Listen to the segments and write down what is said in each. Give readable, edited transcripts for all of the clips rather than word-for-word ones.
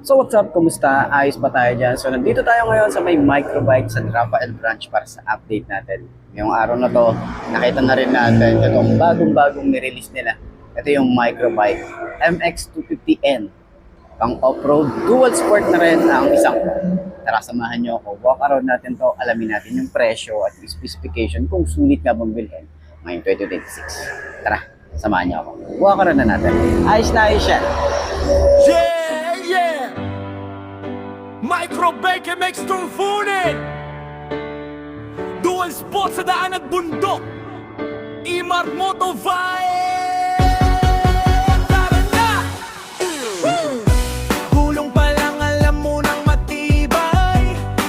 So what's up? Kumusta? Ayos pa tayo dyan. So nandito tayo ngayon sa may microbike sa Rafael Branch para sa update natin. Ngayong araw na to, nakita na rin natin itong bagong-bagong nirelease nila. Ito yung microbike MX250N. Pang off-road, dual sport na rin ang isang to. Tara, samahan nyo ako. Walk around natin to, alamin natin yung presyo at yung specification kung sulit nga bang bilhin ngayong 2026. Tara, samahan nyo ako. Walk around na natin. Ayos na ayos yan. Yeah, yeah! Microbike MX Turfunin! Dual spot sa daan at bundok! Imar Moto Vibe! Tara na! Gulong pa lang alam mo nang matibay.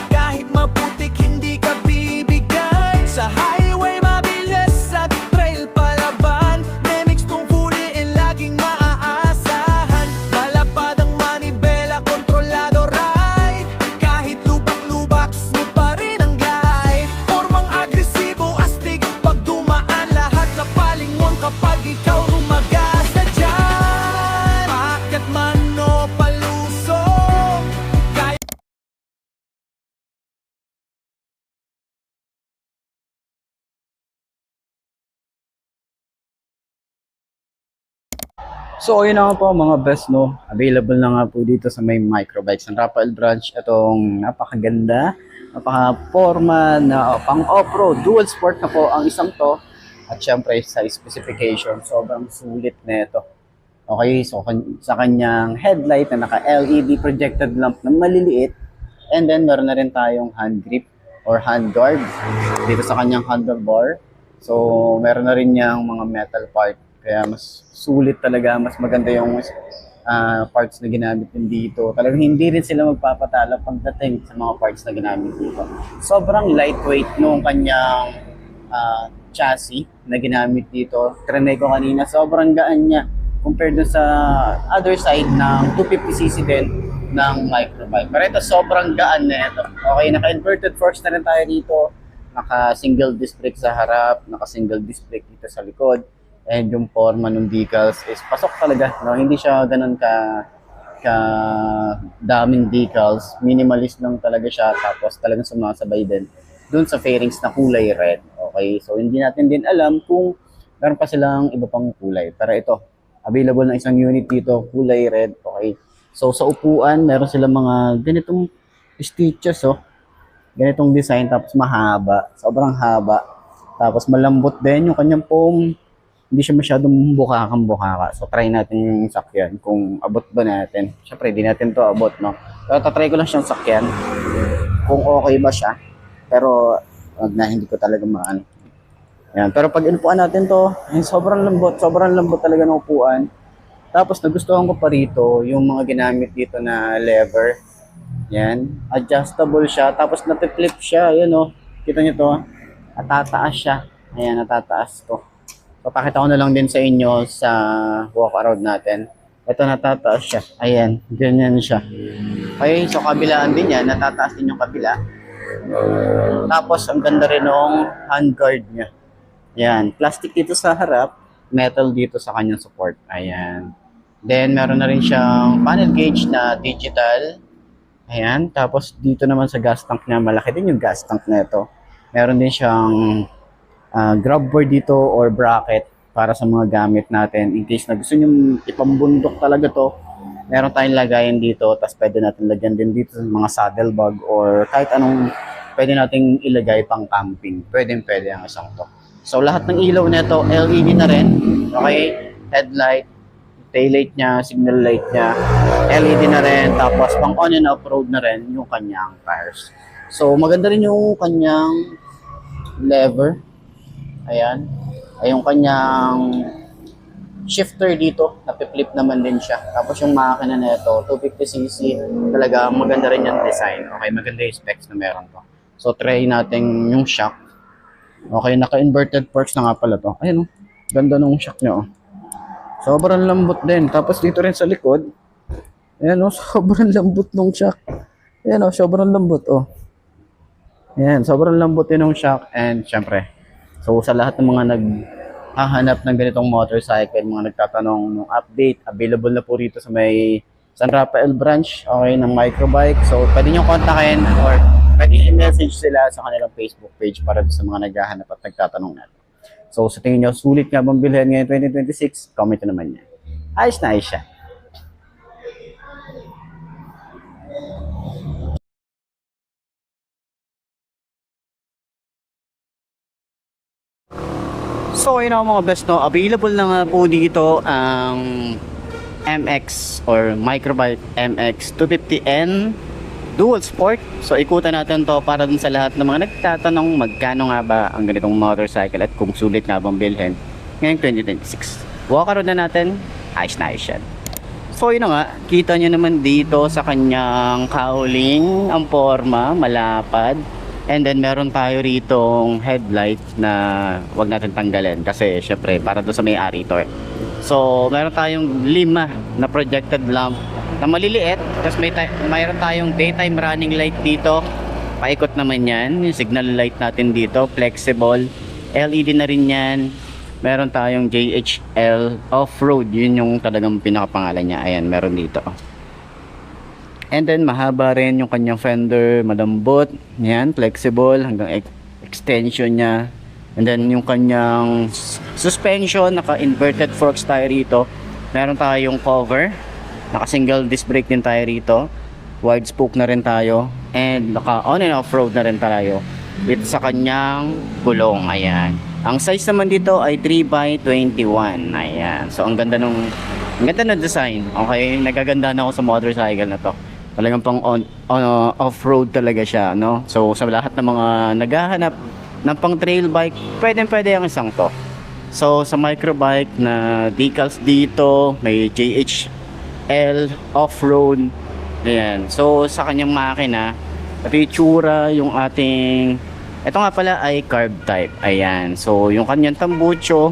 Kahit maputik hindi ka bibigay. Sa highway mabilis at trail palaban. Nemix Turfunin laging maaasahan. Malapad ang manibela, kontrolado ride. Kahit lubak-lubak, smooth pa rin ang glide. Formang agresibo, astig pag dumaan. Lahat na palingon kapag ikaw rumagasa dyan. Paakyat man o palusong, kaya So, ayun na nga po mga best, no? Available na nga po dito sa may microbikes ng Rafael Branch. Itong napakaganda, napaka-forma na pang off-road. Dual sport na po ang isang to. At syempre sa specification, sobrang sulit na ito. Okay, so sa kanyang headlight na naka-LED projected lamp na maliliit. And then meron na rin tayong hand grip or hand guard dito sa kanyang handlebar. So meron na rin niyang mga metal part. Kaya mas sulit talaga, mas maganda yung parts na ginamit din dito. Talagang hindi rin sila magpapatalo pagdating sa mga parts na ginamit dito. Sobrang lightweight nung kanyang chassis na ginamit dito. Trinay ko kanina, sobrang gaan niya compared dun sa other side ng 250cc din ng microbike. Pero ito sobrang gaan na ito. Okay, naka-inverted forks na rin tayo dito. Naka-single disc brake sa harap, naka-single disc brake dito sa likod. And yung forma ng decals is pasok talaga, no? Hindi siya ganun ka daming decals, minimalist lang talaga siya, tapos talagang sumasabay din dun sa fairings na kulay red. Okay, so hindi natin din alam kung meron pa silang iba pang kulay, pero ito available na isang unit dito, kulay red. Okay, so sa upuan meron silang mga ganitong stitches, oh, ganitong design, tapos mahaba, sobrang haba, tapos malambot din yung kanyang foam. Hindi siya masyadong bukakang-bukaka. So, try natin yung sakyan kung abot ba natin. Siyempre, hindi natin to abot, no? Pero tatry ko lang siyang sakyan kung okay ba siya. Pero, wag na, hindi ko talaga maano. Yan. Pero pag inupuan natin to, sobrang lambot talaga ng upuan. Tapos, nagustuhan ko pa rito yung mga ginamit dito na lever. Yan. Adjustable siya. Tapos, natiflip siya. Yan, oh. Kita nyo to. Natataas siya. Ayan, natataas to. Papakita ko na lang din sa inyo sa walk around natin. Ito, natataas siya. Ayan, ganyan siya. Okay, so kabilaan din yan. Natataas din yung kabila. Tapos, ang ganda rin ng handguard niya. Ayan, plastic dito sa harap. Metal dito sa kanyang support. Ayan. Then, meron na rin siyang panel gauge na digital. Ayan, tapos dito naman sa gas tank niya, malaki din yung gas tank na ito. Meron din siyang grab board dito or bracket para sa mga gamit natin. In case na gusto nyo ipambundok talaga to, meron tayong lagayan dito, tapos pwede natin lagyan din dito sa mga saddle bag or kahit anong pwede nating ilagay pang camping. Pwede ang isang to. So lahat ng ilaw nito LED na rin. Okay, headlight, taillight niya, signal light niya, LED na rin, tapos pang on and off road na rin yung kanyang tires. So maganda rin yung kanyang lever. Ayan. Ay yung kanyang shifter dito, napi-flip naman din siya. Tapos yung makina na ito, 250cc, talaga maganda rin yung design. Okay, maganda yung specs na meron to. So try natin yung shock. Okay, naka-inverted forks na nga pala to. Ayun, oh, ganda nung shock niya, oh. Sobrang lambot din. Tapos dito rin sa likod, ayan, oh, sobrang lambot nung shock. Ayan, oh, sobrang lambot, oh. Ayan, sobrang lambot din nung shock. And syempre, so sa lahat ng mga naghahanap ng ganitong motorcycle, mga nagtatanong ng update, available na po rito sa may San Rafael branch, okay, ng Microbike. So, pwede nyo kontakin or pwede i-message sila sa kanilang Facebook page para sa mga naghahanap at nagtatanong natin. So, sa tingin nyo, sulit nga bang bilhin ngayon 2026? Comment nyo naman yan. Ayos na ayos siya. So, yun ang mga best, no? Available na nga po dito ang MX or Microbike MX 250N Dual Sport. So, ikutan natin to para dun sa lahat ng mga nagtatanong magkano nga ba ang ganitong motorcycle at kung sulit nga bang bilhin ngayong 2026. Walk-around na natin, ayos na ayos yan. So, yun na nga, kita nyo naman dito sa kanyang cowling, ang forma, malapad. And then meron tayo ritong headlight na wag natin tanggalin kasi syempre para doon sa may-ari ito. So meron tayong 5 na projected lamp na maliliit. Tapos mayroon tayong daytime running light dito. Paikot naman yan. Yung signal light natin dito, flexible. LED na rin yan. Meron tayong JHL off-road. Yun yung talagang pinakapangalan niya. Ayan, meron dito. And then mahaba rin yung kanyang fender, malambot, yan, flexible hanggang extension niya. And then yung kanyang suspension, naka-inverted forks tayo rito. Meron tayong cover, naka-single disc brake din tayo rito. Wide spoke na rin tayo and naka-on and off-road na rin tayo dito sa kanyang gulong. Ayan. Ang size naman dito ay 3x21. Ayan. So ang ganda ng design. Okay, nagaganda na ako sa motorcycle na to. Talagang pang off-road talaga siya, no? So sa lahat ng mga naghahanap ng pang trail bike, pwede ang isang to. So sa Microbike na decals dito, may JHL off-road. Ayan. So sa kanyang makina, ito yung tsura, yung ating, ito nga pala ay carb type. Ayan. So yung kanyang tambucho,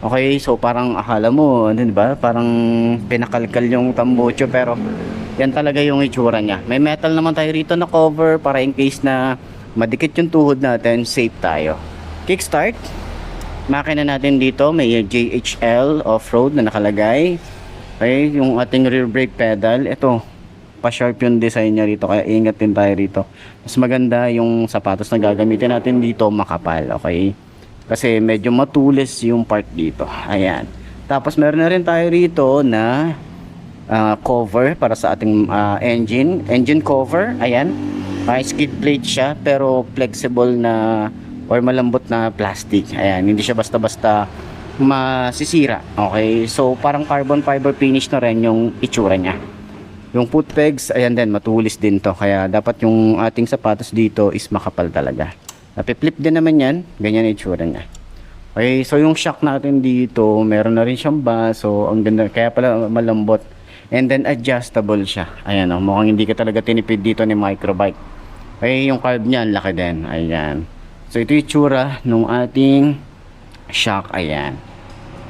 okay, so parang akala mo, ano ba? Parang pinakalkal yung tambucho pero yan talaga yung itsura niya. May metal naman tayo rito na cover para in case na madikit yung tuhod natin, safe tayo. Kickstart. Makina natin dito, may JHL off-road na nakalagay. Okay, yung ating rear brake pedal, ito, pa-sharp yung design niya rito, kaya ingat din tayo rito. Mas maganda yung sapatos na gagamitin natin dito, makapal, okay? Kasi medyo matulis yung part dito. Ayan. Tapos meron na rin tayo rito na cover para sa ating engine cover. Ayan. Skid plate siya pero flexible na or malambot na plastic. Ayan. Hindi siya basta-basta masisira. Okay. So parang carbon fiber finish na rin yung itsura niya. Yung foot pegs, ayan din, matulis din to. Kaya dapat yung ating sapatos dito is makapal talaga. Napi-flip din naman yan. Ganyan yung itsura niya. Okay, so yung shock natin dito, meron na rin siyang baso. Ang ganda, kaya pala malambot. And then adjustable siya. Ayan, oh, mukhang hindi ka talaga tinipid dito ni Microbike. Okay, yung carb niya, laki din. Ayan. So ito yung itsura ng ating shock. Ayan.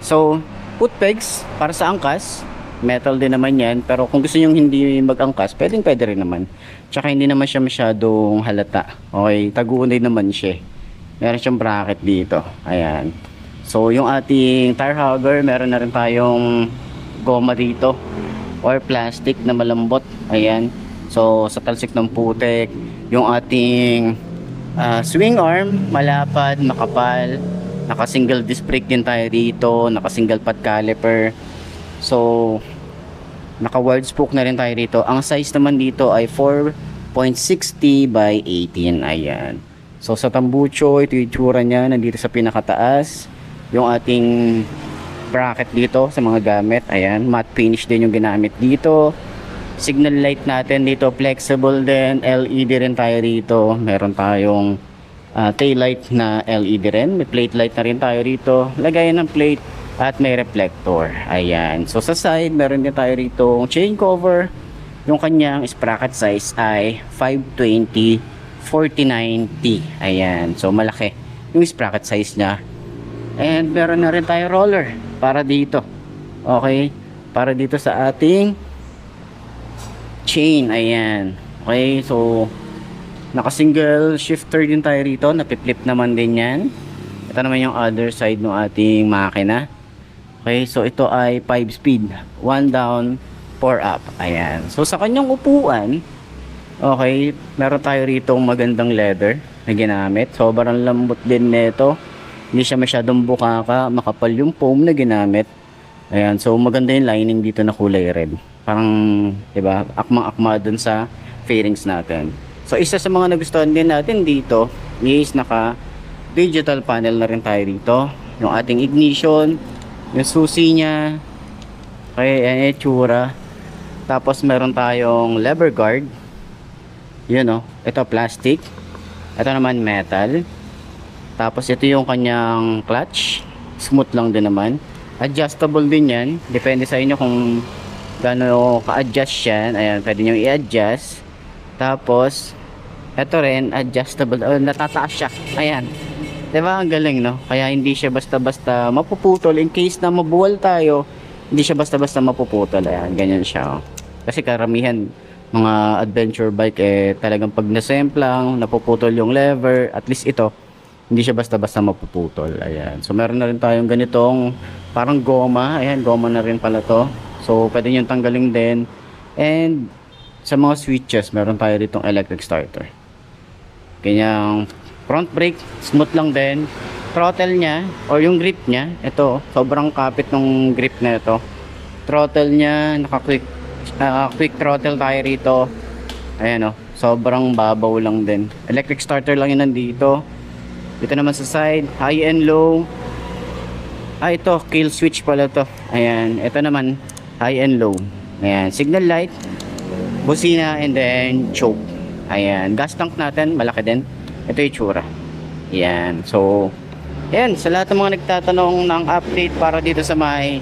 So, foot pegs para sa angkas. Metal din naman yan. Pero kung gusto nyo hindi mag-angkas, pwede rin naman. Tsaka hindi naman siya masyadong halata. Okay, taguunay naman siya. Meron siyang bracket dito. Ayan. So, yung ating tire hugger, meron na rin tayong goma dito. Or plastic na malambot. Ayan. So, sa talsik ng putek, yung ating swing arm, malapad, makapal. Naka-single disc brake din tayo dito. Naka-single pad caliper. So, naka-wide spoke na rin tayo dito. Ang size naman dito ay 4.60 by 18. Ayan. So, sa tambucho, ito yung itsura niya. Nandito sa pinakataas. Yung ating bracket dito sa mga gamit. Ayan. Matte finish din yung ginamit dito. Signal light natin dito. Flexible din. LED rin tayo dito. Meron tayong tail light na LED rin. May plate light na rin tayo rito. Lagayan ng plate. At may reflector. Ayan. So sa side, meron din tayo rito chain cover. Yung kanyang sprocket size ay 520 49T. Ayan. So malaki yung sprocket size niya. And meron na rin tayo roller para dito. Okay? Para dito sa ating chain. Ayan. Okay? So naka-single shifter din tayo rito. Napi-flip naman din yan. Ito naman yung other side ng ating makina. Okay, so ito ay 5 speed, 1 down, 4 up. Ayan. So sa kanyang upuan, okay, meron tayo rito magandang leather na ginamit. Sobrang lambot din nito. Hindi siya masyadong bukaka, makapal yung foam na ginamit. Ayan, so maganda yung lining dito na kulay red. Parang, 'di ba, akmang-akma dun sa fairings natin. So isa sa mga nagustuhan din natin dito is naka digital panel na rin tayo dito. Yung ating ignition, yung susi niya, okay, yan yung itsura. Tapos meron tayong lever guard. Yun, oh, ito plastic. Ito naman metal. Tapos ito yung kanyang clutch. Smooth lang din naman. Adjustable din yan. Depende sa inyo kung gaano ka-adjust yan. Ayan, pwede nyo i-adjust. Tapos, ito rin, adjustable. Oh, natataas siya. Ayan. Diba? Ang galing, no? Kaya hindi siya basta-basta mapuputol. In case na mabuwal tayo, hindi siya basta-basta mapuputol. Ayan, ganyan siya. Oh. Kasi karamihan, mga adventure bike, talagang pag nasemplang, napuputol yung lever. At least ito, hindi siya basta-basta mapuputol. Ayan. So, meron na rin tayong ganitong parang goma. Ayan, goma na rin pala to. So, pwede nyo tanggalin din. And, sa mga switches, meron tayo ditong electric starter. Kanyang front brake, smooth lang din. Throttle niya, or yung grip niya, ito, sobrang kapit ng grip na ito. Throttle niya, quick throttle tayo rito. Ayan, oh, sobrang babaw lang din. Electric starter lang yun nandito. Dito naman sa side, high and low. Ito, kill switch pala to. Ayan, ito naman, high and low. Ayan, signal light, busina, and then choke. Ayan, gas tank natin, malaki din. Ito yung tsura. Ayan, so, ayan, sa lahat ng mga nagtatanong ng update para dito sa may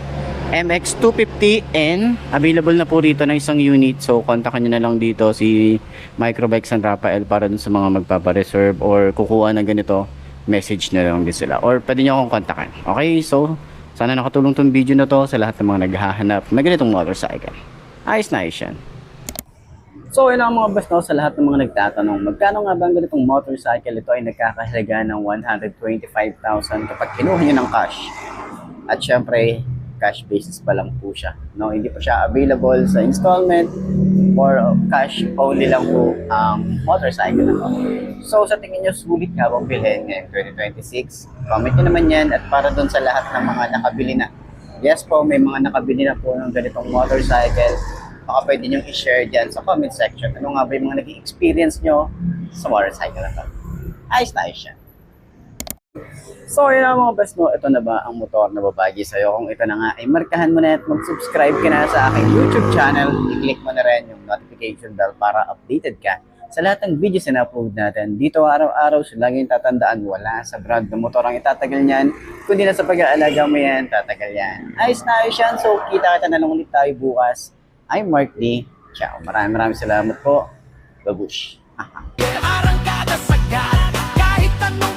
MX250N, available na po dito ng isang unit. So, kontakan nyo na lang dito si Microbike San Rafael para dun sa mga magpapareserve or kukuha ng ganito. Message na lang din sila or pwede nyo akong kontakan. Okay, so sana nakatulong tong video na to sa lahat ng mga naghahanap ng ganitong motorcycle. Ayos na ayos yan. So yun ang mga best no, sa lahat ng mga nagtatanong, magkano nga ba ang ganitong motorcycle? Ito ay nagkakahalaga ng 125,000 kapag kinuha nyo ng cash. At syempre, cash basis pa lang po siya. No, hindi pa siya available sa installment or cash only lang po ang motorcycle na to. So sa tingin nyo, sulit nga bang bilhin ngayong 2026? Comment nyo naman yan at para dun sa lahat ng mga nakabili na. Yes po, may mga nakabili na po ng ganitong motorcycle. Baka pwede nyo i-share dyan sa comment section. Ano nga ba yung mga naging experience nyo sa motorcycle na to? Ayos na ayos yan. So yun ang mga best no, ito na ba ang motor na babagi sa'yo? Kung ito na nga ay markahan mo na at mag-subscribe ka na sa aking YouTube channel, i-click mo na rin yung notification bell para updated ka sa lahat ng videos na upload natin. Dito araw-araw, so laging tatandaan, wala sa brand ng motor ang itatagal niyan, kundi na sa pag-aalaga mo yan, tatagal yan. Ayos na ayos yan, so kita-kita na lang ulit tayo bukas. I'm Mark D. Ciao. Maraming salamat po. Babush. Arangkada sagad, kahit anong